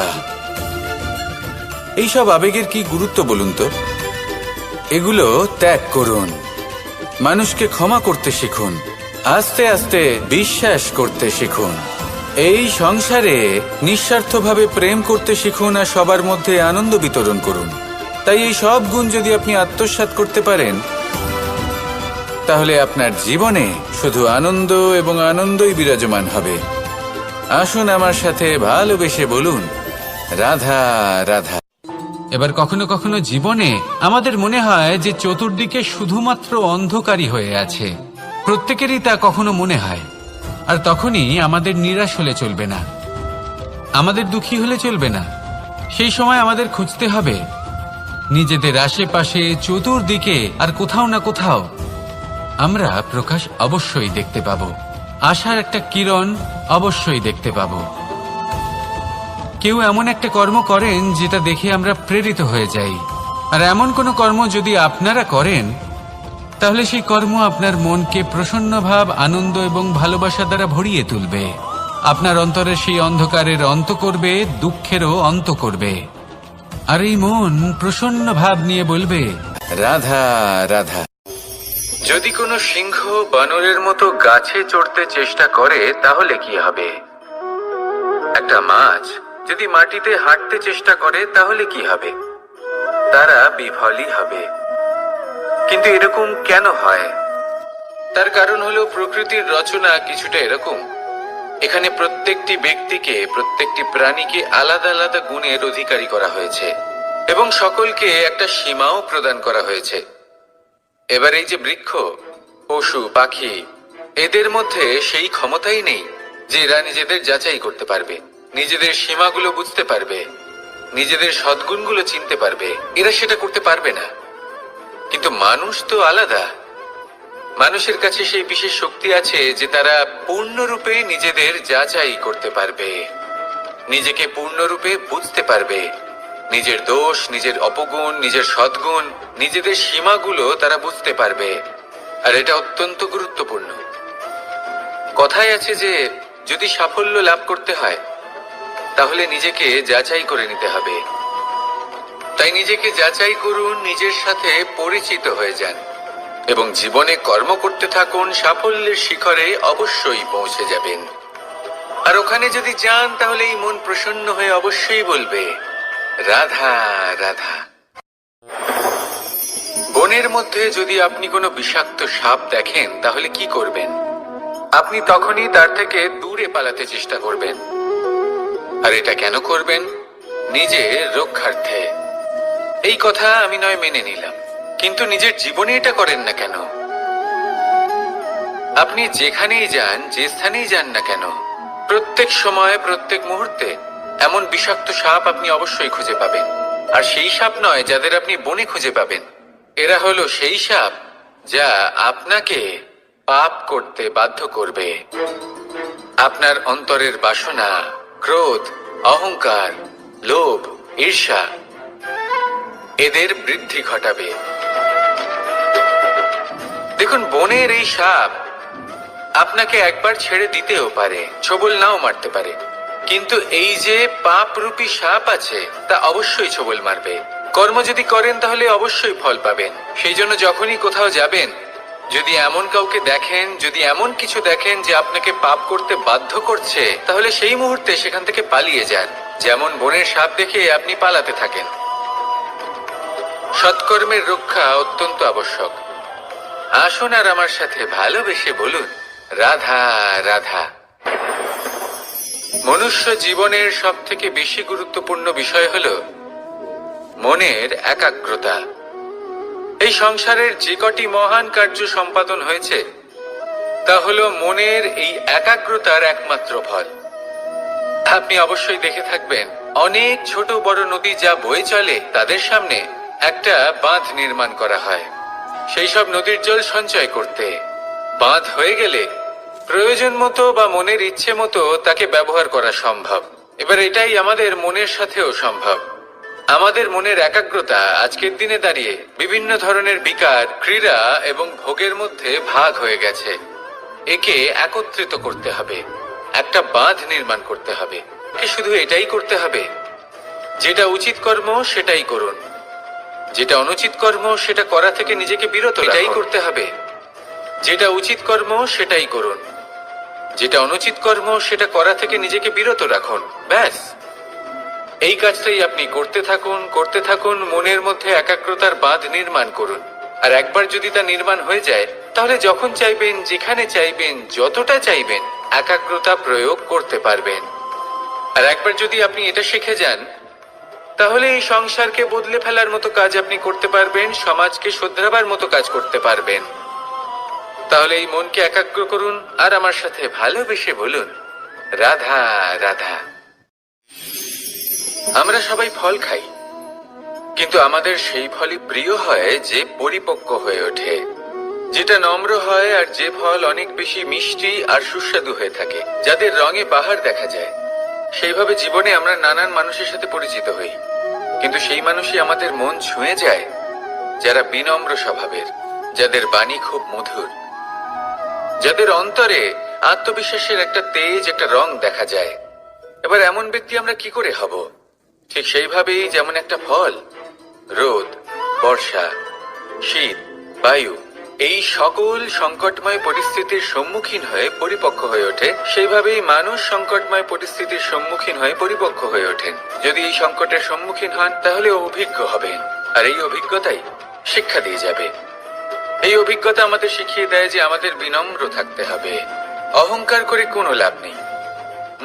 এইসব আবেগের কি গুরুত্ব বলুন তো? এগুলো ত্যাগ করুন। মানুষকে ক্ষমা করতে শিখুন, আস্তে আস্তে বিশ্বাস করতে শিখুন। এই সংসারে নিঃস্বার্থভাবে প্রেম করতে শিখুন, আর সবার মধ্যে আনন্দ বিতরণ করুন। তাই এই সব গুণ যদি আপনি আত্মসাৎ করতে পারেন, তাহলে আপনার জীবনে শুধু আনন্দ এবং আনন্দই বিরাজমান হবে। আসুন আমার সাথে ভালোবেসে বলুন, রাধা রাধা। এবার কখনো কখনো জীবনে আমাদের মনে হয় যে চতুর্দিকে শুধুমাত্র অন্ধকারই হয়ে আছে। প্রত্যেকেরই তা কখনো মনে হয়। আর তখনই আমাদের নিরাশ হলে চলবে না, আমাদের দুঃখী হলে চলবে না। সেই সময় আমাদের খুঁজতে হবে নিজেদের আশেপাশে, চতুর্দিকে, আর কোথাও না কোথাও আমরা প্রকাশ অবশ্যই দেখতে পাবো, আশার একটা কিরণ অবশ্যই দেখতে পাবো। কেউ এমন একটা কর্ম করেন যেটা দেখে আমরা প্রেরিত হয়ে যাই, আর এমন কোনো কর্ম যদি আপনারা করেন, তাহলে সেই কর্ম আপনার মনকে প্রসন্ন ভাব, আনন্দ এবং ভালোবাসা দ্বারা ভরিয়ে তুলবে। আপনার অন্তরের সেই অন্ধকারের অন্ত করবে, দুঃখেরও অন্ত করবে। আর এই মন প্রসন্ন ভাব নিয়ে বলবে, রাধা রাধা। যদি কোনো সিংহ বানরের মতো গাছে চড়তে চেষ্টা করে, তাহলে কি হবে? একটা মাছ যদি মাটিতে হাঁটতে চেষ্টা করে, তাহলে কি হবে? তারা বিফলই হবে। কিন্তু এরকম কেন হয়? তার কারণ হলো প্রকৃতির রচনা কিছুটা এরকম। এখানে প্রত্যেকটি ব্যক্তিকে, প্রত্যেকটি প্রাণীকে আলাদা আলাদা গুণের অধিকারী করা হয়েছে, এবং সকলকে একটা সীমাও প্রদান করা হয়েছে। এবার এই যে বৃক্ষ, পশু, পাখি, এদের মধ্যে সেই ক্ষমতাই নেই যে এরা নিজেদের যাচাই করতে পারবে, নিজেদের সীমাগুলো বুঝতে পারবে। নিজেদের সদ্গুণগুলো চিনতে পারবে, এরা সেটা করতে পারবে না। কিন্তু মানুষ তো আলাদা। মানুষের কাছে সেই বিশেষ শক্তি আছে যে তারা পূর্ণরূপে নিজেদের যাচাই করতে পারবে, নিজেকে পূর্ণরূপে বুঝতে পারবে, নিজের দোষ, নিজের অপগুণ, নিজের সদ্গুণ, নিজেদের সীমাগুলো তারা বুঝতে পারবে। আর এটা অত্যন্ত গুরুত্বপূর্ণ। কথায় আছে যে যদি সাফল্য লাভ করতে হয় তাহলে নিজেকে যাচাই করে নিতে হবে। তাই নিজেকে যাচাই করুন, নিজের সাথে পরিচিত হয়ে যান এবং জীবনে কর্ম করতে থাকুন। সাফল্যের শিখরে অবশ্যই পৌঁছে যাবেন। আর ওখানে যদি যান তাহলে এই মন প্রসন্ন হয়ে অবশ্যই বলবে, রাধা রাধা। বনের মধ্যে যদি আপনি কোনো বিষাক্ত সাপ দেখেন তাহলে কি করবেন? আপনি তখনই তার থেকে দূরে পালাতে চেষ্টা করবেন। আর এটা কেন করবেন? নিজের রক্ষার্থে। এই কথা আমি নয় মেনে নিলাম, কিন্তু নিজের জীবনে এটা করেন না কেন? আপনি যেখানেই যান, যে স্থানেই যান না কেন, প্রত্যেক সময়, প্রত্যেক মুহূর্তে এমন বিষাক্ত সাপ আপনি অবশ্যই খুঁজে পাবেন। আর সেই সাপ নয় যাদের আপনি বনে খুঁজে পাবেন, এরা হলো সেই সাপ যা আপনাকে পাপ করতে বাধ্য করবে। আপনার অন্তরের বাসনা, ক্রোধ, অহংকার, লোভ, ঈর্ষা এদের বৃদ্ধি ঘটাবে। দেখুন, বনের এই সাপ আপনাকে একবার ছেড়ে দিতেও পারে, ছোবল নাও মারতে পারে, কিন্তু এই যে পাপরূপী সাপ আছে তা অবশ্যই ছোবল মারবে। কর্ম যদি করেন তাহলে অবশ্যই ফল পাবেন। সেই জন্য যখনই কোথাও যাবেন, যদি এমন কাউকে দেখেন, যদি এমন কিছু দেখেন যে আপনাকে পাপ করতে বাধ্য করছে, তাহলে সেই মুহূর্তে সেখান থেকে পালিয়ে যান। যেমন বনের সাপ দেখে আপনি পালাতে থাকেন। সৎকর্মের রক্ষা অত্যন্ত আবশ্যক। আসুন আর আমার সাথে ভালোবেসে বলুন, রাধা রাধা। মনুষ্য জীবনের সব থেকে বেশি গুরুত্বপূর্ণ বিষয় হলো মনের একাগ্রতা। এই সংসারের যে কটি মহান কার্য সম্পাদন হয়েছে তা হলো মনের এই একাগ্রতার একমাত্র ফল। আপনি অবশ্যই দেখে থাকবেন, অনেক ছোট বড় নদী যা বয়ে চলে তাদের সামনে একটা বাঁধ নির্মাণ করা হয় সেই সব নদীর জল সঞ্চয় করতে। বাঁধ হয়ে গেলে প্রয়োজন মতো বা মনের ইচ্ছে মতো তাকে ব্যবহার করা সম্ভব। এবার এটাই আমাদের মনের সাথেও সম্ভব। আমাদের মনের একাগ্রতা আজকের দিনে দাঁড়িয়ে বিভিন্ন ধরনের বিকার, ক্রীড়া এবং ভোগের মধ্যে ভাগ হয়ে গেছে। একে একত্রিত করতে হবে, একটা বাঁধ নির্মাণ করতে হবে। শুধু এটাই করতে হবে, যেটা উচিত কর্ম সেটাই করুন, যেটা অনুচিত কর্ম সেটা করা থেকে নিজেকে বিরত রাখুন। এটাই করতে হবে, যেটা উচিত কর্ম সেটাই করুন, যেটা অনুচিত কর্ম সেটা করা থেকে নিজেকে বিরত রাখুন। ব্যাস, এই কাজটাই আপনি করতে থাকুন, করতে থাকুন। মনের মধ্যে একাগ্রতার বাঁধ নির্মাণ করুন। আর একবার যদি তা নির্মাণ হয়ে যায় তাহলে যখন চাইবেন, যেখানে চাইবেন, যতটা চাইবেন একাগ্রতা প্রয়োগ করতে পারবেন। আর একবার যদি আপনি এটা শিখে যান তাহলে এই সংসারকে বদলে ফেলার মতো কাজ আপনি করতে পারবেন, সমাজকে শুধরাবার মতো কাজ করতে পারবেন। তাহলে এই মনকে একাগ্র করুন আর আমার সাথে ভালোবেসে বলুন, রাধা রাধা। আমরা সবাই ফল খাই, কিন্তু আমাদের সেই ফলই প্রিয় হয় যে পরিপক্ক হয়ে ওঠে, যেটা নম্র হয়, আর যে ফল অনেক বেশি মিষ্টি আর সুস্বাদু হয়ে থাকে, যাদের রঙে বাহার দেখা যায়। সেইভাবে জীবনে আমরা নানান মানুষের সাথে পরিচিত হই, কিন্তু সেই মানুষই আমাদের মন ছুঁয়ে যায় যারা বিনম্র স্বভাবের, যাদের বাণী খুব মধুর, যাদের অন্তরে আত্মবিশ্বাসের একটা তেজ, একটা রং দেখা যায়। এবার এমন ব্যক্তি আমরা কি করে হব? ঠিক সেইভাবেই যেমন একটা ফল রোদ, বর্ষা, শীত, বায়ু এই সকল সংকটময় পরিস্থিতির সম্মুখীন হয়ে পরিপক্ক হয়ে ওঠে, সেইভাবেই মানুষ সংকটময় পরিস্থিতির সম্মুখীন হয়ে পরিপক্ক হয়ে ওঠেন। যদি এই সংকটের সম্মুখীন হন তাহলে অভিজ্ঞ হবেন, আর এই অভিজ্ঞতাই শিক্ষা দিয়ে যাবে। এই অভিজ্ঞতা আমাদের শিখিয়ে দেয় যে আমাদের বিনম্র থাকতে হবে। অহংকার করে কোনো লাভ নেই।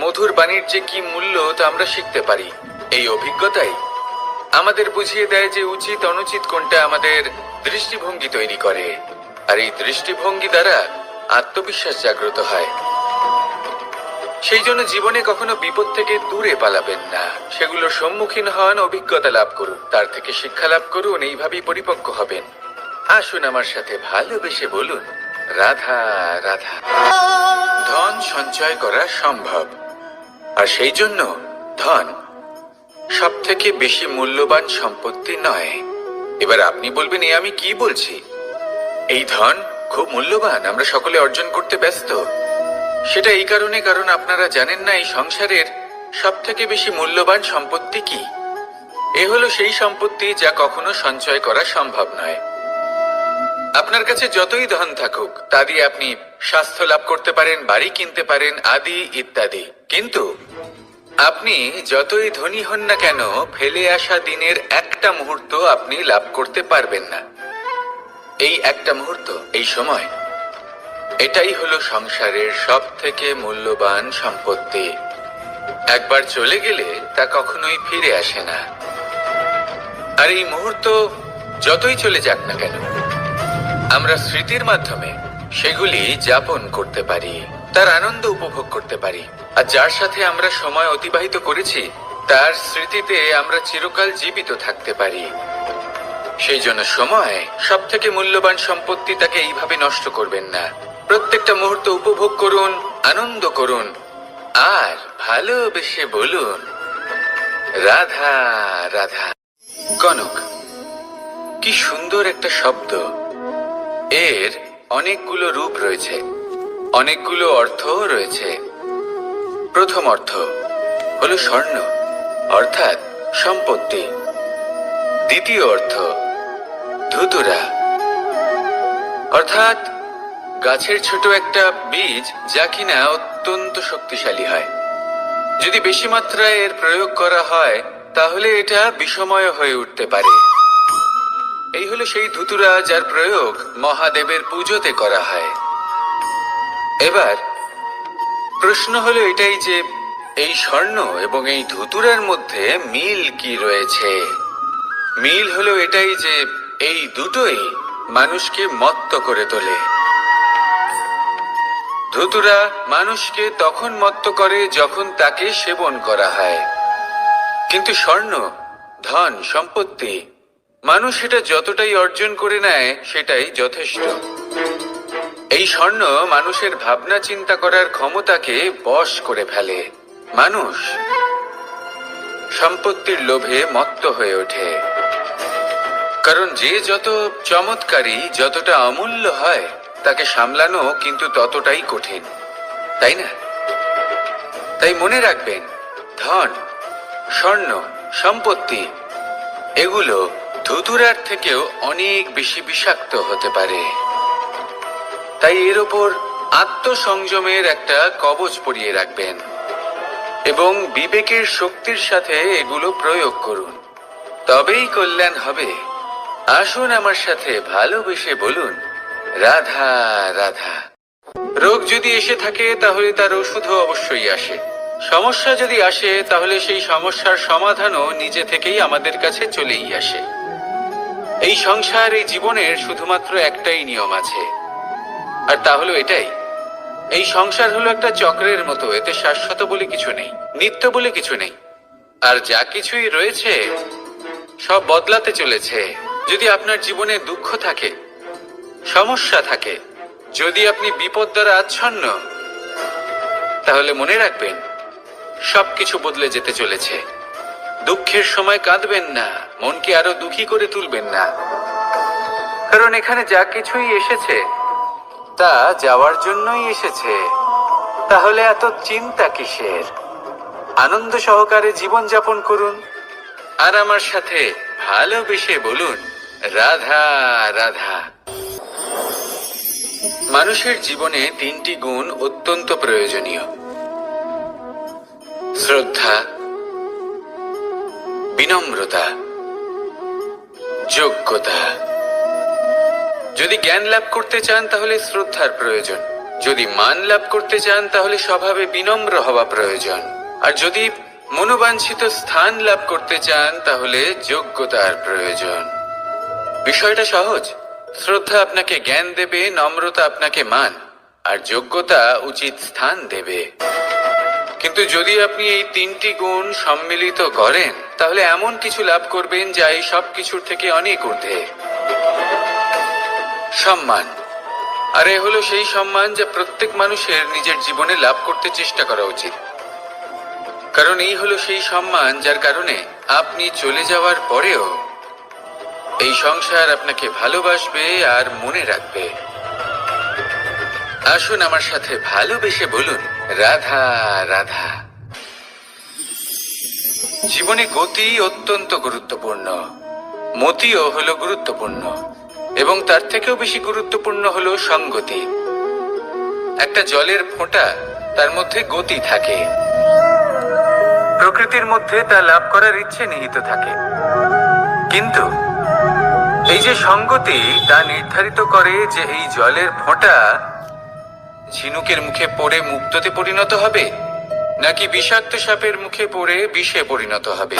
মধুর বাণীর যে কি মূল্য তা আমরা শিখতে পারি। এই অভিজ্ঞতাই আমাদের বুঝিয়ে দেয় যে উচিত অনুচিত কোনটা, আমাদের দৃষ্টিভঙ্গি তৈরি করে, আর এই দৃষ্টিভঙ্গি দ্বারা আত্মবিশ্বাস জাগ্রত হয়। সেই জন্য জীবনে কখনো বিপদ থেকে দূরে পালাবেন না, সেগুলোর সম্মুখীন হন, অভিজ্ঞতা লাভ করুন, তার থেকে শিক্ষা লাভ করুন, এইভাবেই পরিপক্ক হবেন। আসুন আমার সাথে ভালোবেসে বলুন, রাধা রাধা। ধন সঞ্চয় করা সম্ভব, আর সেই জন্য ধন সব থেকে বেশি মূল্যবান সম্পত্তি নয়। এবার আপনি বলবেন, এ আমি কি বলছি? এই ধন খুব মূল্যবান, আমরা সকলে অর্জন করতে ব্যস্ত। সেটা এই কারণে, কারণ আপনারা জানেন না এই সংসারের সব থেকে বেশি মূল্যবান সম্পত্তি কি। এ হলো সেই সম্পত্তি যা কখনো সঞ্চয় করা সম্ভব নয়। আপনার কাছে যতই ধন থাকুক তা দিয়ে আপনি স্বাস্থ্য লাভ করতে পারেন, বাড়ি কিনতে পারেন, আদি ইত্যাদি, কিন্তু আপনি যতই ধনী হন না কেন, ফেলে আসা দিনের একটা মুহূর্ত আপনি লাভ করতে পারবেন না। এই একটা মুহূর্ত, এই সময়, এটাই হলো সংসারের সব থেকে মূল্যবান সম্পত্তি। একবার চলে গেলে তা কখনোই ফিরে আসে না। আর এই মুহূর্ত যতই চলে যাক না কেন, আমরা স্মৃতির মাধ্যমে সেগুলি যাপন করতে পারি, তার আনন্দ উপভোগ করতে পারি। আর যার সাথে আমরা সময় অতিবাহিত করেছি তার স্মৃতিতে আমরা চিরকাল জীবিত থাকতে পারি। সেই জন্য সময় সব থেকে মূল্যবান সম্পত্তি, তাকে এইভাবে নষ্ট করবেন না। প্রত্যেকটা মুহূর্ত উপভোগ করুন, আনন্দ করুন, আর ভালোবেসে বলুন, রাধা রাধা। কনক, কি সুন্দর একটা শব্দ। এর অনেকগুলো রূপ রয়েছে, অনেকগুলো অর্থও রয়েছে। প্রথম অর্থ হলো স্বর্ণ, অর্থাৎ সম্পত্তি। দ্বিতীয় অর্থ ধুতুরা, অর্থাৎ গাছের ছোট একটা বীজ, যা কিনা অত্যন্ত শক্তিশালী হয়। যদি বেশি মাত্রায় এর প্রয়োগ করা হয় তাহলে এটা বিষময় হয়ে উঠতে পারে। এই হলো সেই ধুতুরা যার প্রয়োগ মহাদেবের পুজোতে করা হয়। এবার প্রশ্ন হলো এটাই যে এই স্বর্ণ এবং এই ধুতুরার মধ্যে মিল কি রয়েছে। মিল হলো এটাই যে এই দুটোই মানুষকে মত্ত করে তোলে। ধুতুরা মানুষকে তখন মত্ত করে যখন তাকে সেবন করা হয়, কিন্তু স্বর্ণ, ধন, সম্পত্তি, মানুষ এটা যতটাই অর্জন করে নেয় সেটাই যথেষ্ট। এই স্বর্ণ মানুষের ভাবনা চিন্তা করার ক্ষমতাকে বশ করে ফেলে। মানুষ সম্পত্তির লোভে মত্ত হয়ে ওঠে, কারণ যে যত চমৎকারী, যতটা অমূল্য হয় তাকে সামলানো কিন্তু ততটাই কঠিন, তাই না? তাই মনে রাখবেন, ধন, স্বর্ণ, সম্পত্তি এগুলো ধুতুরার থেকেও অনেক বেশি বিষাক্ত হতে পারে। তাই এর ওপর আত্মসংযমের একটা কবচ পরিয়ে রাখবেন এবং বিবেকের শক্তির সাথে এগুলো প্রয়োগ করুন, তবেই কল্যাণ হবে। আসুন আমার সাথে ভালোবেসে বলুন, রাধা রাধা। রোগ যদি এসে থাকে তাহলে তার ওষুধও অবশ্যই আসে। সমস্যা যদি আসে তাহলে সেই সমস্যার সমাধানও নিজে থেকেই আমাদের কাছে চলেই আসে। এই সংসার, এই জীবনের শুধুমাত্র একটাই নিয়ম আছে, আর তা হলো এটাই, এই সংসার হলো একটা চক্রের মতো। এতে শাশ্বত বলে কিছু নেই, নিত্য বলে কিছু নেই, আর যা কিছুই রয়েছে সব বদলাতে চলেছে। যদি আপনার জীবনে দুঃখ থাকে, সমস্যা থাকে, যদি আপনি বিপদ দ্বারা আচ্ছন্ন, তাহলে মনে রাখবেন সবকিছু বদলে যেতে চলেছে। দুঃখের সময় কাঁদবেন না, মনকে আরো দুঃখী করে তুলবেন না, কারণ এখানে যা কিছুই এসেছে তা যাওয়ার জন্যই এসেছে। তাহলে এত চিন্তা কিসের? আনন্দ সহকারে জীবন যাপন করুন, আর আমার সাথে ভালোবেসে বলুন, রাধা রাধা। মানুষের জীবনে তিনটি গুণ অত্যন্ত প্রয়োজনীয়: শ্রদ্ধা, বিনম্রতা, যোগ্যতা। যদি জ্ঞান লাভ করতে চান তাহলে শ্রদ্ধার প্রয়োজন, যদি মান লাভ করতে চান তাহলে স্বভাবে বিনম্র হওয়া প্রয়োজন, আর যদি মনোবাঞ্ছিত স্থান লাভ করতে চান তাহলে যোগ্যতার প্রয়োজন। বিষয়টা সহজ। শ্রদ্ধা আপনাকে জ্ঞান দেবে, নম্রতা আপনাকে মান, আর যোগ্যতা উচিত স্থান দেবে। কিন্তু যদি আপনি এই তিনটি গুণ সম্মিলিত করেন তাহলে এমন কিছু লাভ করবেন যা এই সব কিছুর থেকে অনেক ঊর্ধ্বে। সম্মান। আর এ হলো সেই সম্মান যা প্রত্যেক মানুষের নিজের জীবনে লাভ করতে চেষ্টা করা উচিত, কারণ এই হলো সেই সম্মান যার কারণে আপনি চলে যাওয়ার পরেও এই সংসার আপনাকে ভালোবাসবে আর মনে রাখবে। আসুন আমার সাথে ভালোবেসে বলুন, রাধা রাধা। জীবনে গতি অত্যন্ত গুরুত্বপূর্ণ, মতিও হলো গুরুত্বপূর্ণ, এবং তার থেকেও বেশি গুরুত্বপূর্ণ হলো সঙ্গতি। একটা জলের ফোঁটা, তার মধ্যে গতি থাকে, প্রকৃতির মধ্যে তা লাভ করার ইচ্ছে নিহিত থাকে, কিন্তু এই যে সঙ্গতি তা নির্ধারিত করে যে এই জলের ফোঁটা ঝিনুকের মুখে পড়ে মুক্ততে পরিণত হবে নাকি বিষাক্ত সাপের মুখে পড়ে বিষে পরিণত হবে।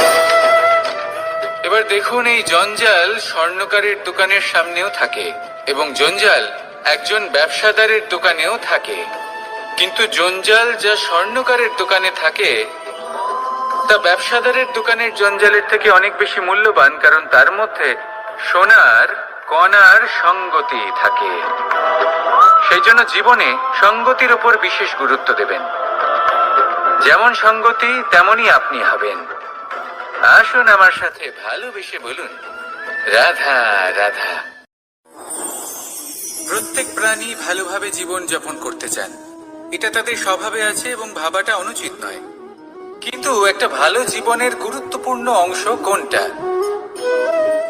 এবার দেখুন, এই জঞ্জাল স্বর্ণকারের দোকানের সামনেও থাকে এবং জঞ্জাল একজন ব্যবসাদারের দোকানেও থাকে, কিন্তু জঞ্জাল যা স্বর্ণকারের দোকানে থাকে তা ব্যবসাদারের দোকানের জঞ্জালের থেকে অনেক বেশি মূল্যবান, কারণ তার মধ্যে সোনার কণার সঙ্গতি থাকে। সেই জন্য জীবনে সঙ্গতির উপর বিশেষ গুরুত্ব দেবেন। যেমন সঙ্গতি তেমনই আপনি হবেন। আসুন আমার সাথে ভালোবেসে বলুন, রাধা রাধা। প্রত্যেক প্রাণী ভালোভাবে জীবন যাপন করতে চান, এটা তাদের স্বভাবে আছে এবং ভাবাটা অনুচিত নয়। কিন্তু একটা ভালো জীবনের গুরুত্বপূর্ণ অংশ কোনটা?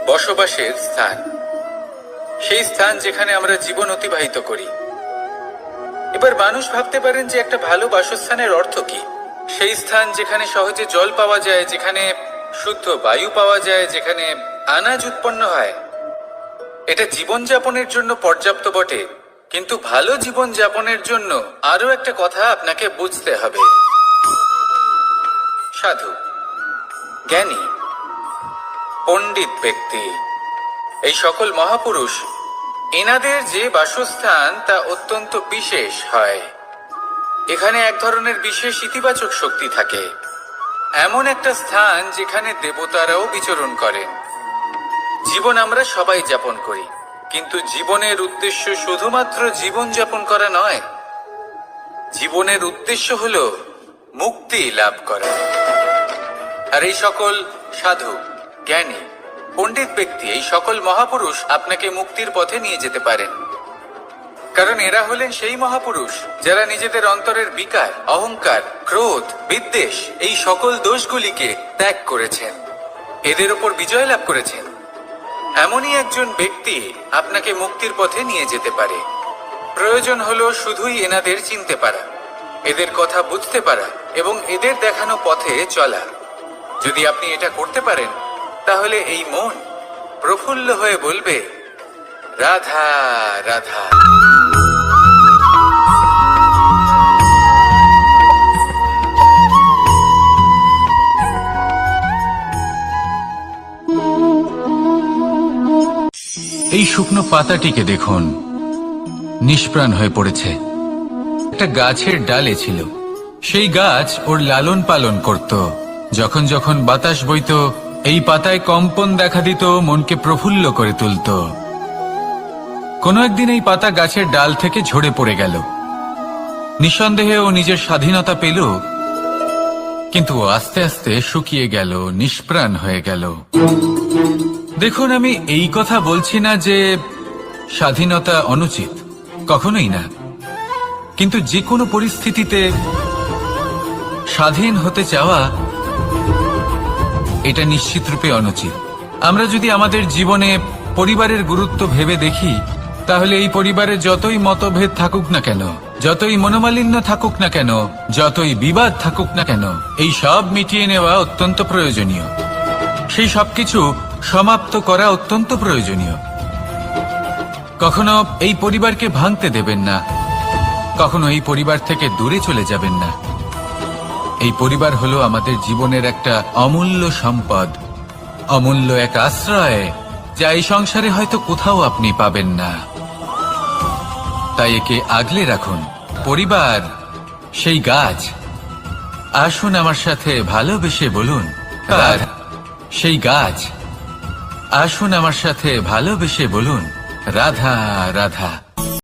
বসবাসের স্থান, সেই স্থান যেখানে আমরা জীবন অতিবাহিত করি। এবার মানুষ ভাবতে পারেন যে একটা ভালো বাসস্থানের অর্থ কি? সেই স্থান যেখানে সহজে জল পাওয়া যায়, যেখানে শুদ্ধ বায়ু পাওয়া যায়, যেখানে আনাজ উৎপন্ন হয়। এটা জীবনযাপনের জন্য পর্যাপ্ত বটে, কিন্তু ভালো জীবন যাপনের জন্য আরো একটা কথা আপনাকে বুঝতে হবে। সাধু, জ্ঞানী, পণ্ডিত ব্যক্তি, এই সকল মহাপুরুষ, এনাদের যে বাসস্থান তা অত্যন্ত বিশেষ হয়। এখানে এক ধরনের বিশেষ ইতিবাচক শক্তি থাকে, এমন একটা স্থান যেখানে দেবতারাও বিচরণ করেন। জীবন আমরা সবাই যাপন করি, কিন্তু জীবনের উদ্দেশ্য শুধুমাত্র জীবন যাপন করা নয়। জীবনের উদ্দেশ্য হলো মুক্তি লাভ করা। আর এই সকল সাধু, জ্ঞানী, পণ্ডিত ব্যক্তি, এই সকল মহাপুরুষ আপনাকে মুক্তির পথে নিয়ে যেতে পারেন, কারণ এরা হলেন সেই মহাপুরুষ যারা নিজেদের অন্তরের বিকার, অহংকার, ক্রোধ, বিদ্বেষ এই সকল দোষগুলিকে ত্যাগ করেছেন, এদের ওপর বিজয় লাভ করেছেন। এমনই একজন ব্যক্তি আপনাকে মুক্তির পথে নিয়ে যেতে পারে। প্রয়োজন হলো শুধুই এনাদের চিনতে পারা, এদের কথা বুঝতে পারা এবং এদের দেখানো পথে চলা। যদি আপনি এটা করতে পারেন তাহলে এই মন প্রফুল্ল হয়ে বলবে, রাধা রাধা। এই শুকনো পাতাটিকে দেখুন, নিষ্প্রাণ হয়ে পড়েছে। একটা গাছের ডালে ছিল, সেই গাছ ওর লালন পালন করত। যখন যখন বাতাস বইত, এই পাতায় কম্পন দেখা দিত, মনকে প্রফুল্ল করে তুলত। কোনো একদিন এই পাতা গাছের ডাল থেকে ঝরে পড়ে গেল। নিঃসন্দেহে ও নিজের স্বাধীনতা পেল, কিন্তু আস্তে আস্তে শুকিয়ে গেল, নিষ্প্রাণ হয়ে গেল। দেখুন, আমি এই কথা বলছি না যে স্বাধীনতা অনুচিত, কখনোই না, কিন্তু যে কোনো পরিস্থিতিতে স্বাধীন হতে চাওয়া এটা নিশ্চিতরূপে অনুচিত। আমরা যদি আমাদের জীবনে পরিবারের গুরুত্ব ভেবে দেখি, তাহলে এই পরিবারে যতই মতভেদ থাকুক না কেন, যতই মনোমালিন্য থাকুক না কেন, যতই বিবাদ থাকুক না কেন, এই সব মিটিয়ে নেওয়া অত্যন্ত প্রয়োজনীয়। সেই সবকিছু সমাপ্ত করা অত্যন্ত প্রয়োজনীয়। কখনো এই পরিবারকে ভাঙতে দেবেন না, কখনো এই পরিবার থেকে দূরে চলে যাবেন না। এই পরিবার হলো আমাদের জীবনের একটা অমূল্য সম্পদ, অমূল্য এক আশ্রয়, যা এই সংসারে হয়তো কোথাও আপনি পাবেন না। তাই একে আগলে রাখুন। পরিবার সেই গাছ আসুন আমার সাথে ভালোবেসে বলুন রাধা। সেই গাছ, আসুন আমার সাথে ভালোবেসে বলুন রাধা রাধা।